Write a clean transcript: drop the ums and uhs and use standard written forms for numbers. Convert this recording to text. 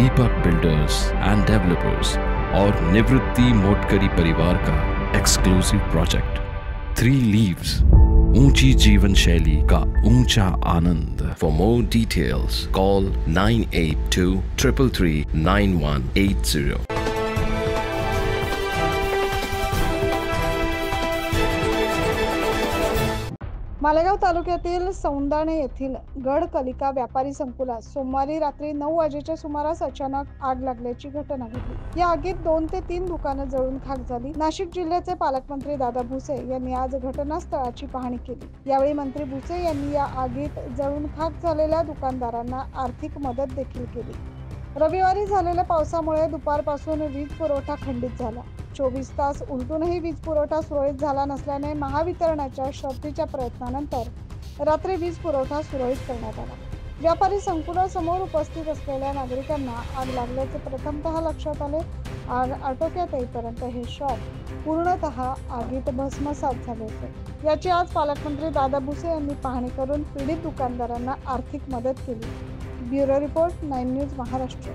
Deepak builders end developers और निवृत्ति मोटकरी परिवार का एक्सक्लूसिव प्रोजेक्ट 3 लीव्स, ऊंची जीवन शैली का ऊंचा आनंद। For more details call 9823339180। Malegaon तालुक्यातील सौंदाणे येथील गडकलिका व्यापारी संकुलात सोमवारी रात्री 9 वाजेच्या सुमारास अचानक आग लागल्याची घटना घडली। या आगीत 2 ते 3 दुकानं जळून खाक झाली। नाशिक जिल्ह्याचे पालकमंत्री दादा भुसे यांनी आज घटनास्थळाची पाहणी केली। यावेळी मंत्री भुसे यांनी या आगीत जळून खाक झालेल्या दुकानदारांना आर्थिक मदत देखील केली। रविवारी झालेल्या पावसामुळे दुपारपासून वीज पुरवठा खंडित झाला। 24 तास उलटूनही वीज पुरवठा सुरळीत झाला नसल्याने महावितरणाच्या शर्थीच्या प्रयत्नानंतर रात्री वीज पुरवठा सुरळीत करण्यात आला। व्यापारी संकुलासमोर उपस्थित असलेल्या नागरिकांना आग लागल्याचे प्रथमतः लक्षात आले। आग आटोक्यात येईपर्यंत हे शॉप पूर्णतः आगीत भस्मसात झाले होते। याची आज पालकमंत्री दादा भुसे यांनी पाहणी करून पीडित दुकानदारांना आर्थिक मदत केली। Bureau report 9 news Maharashtra.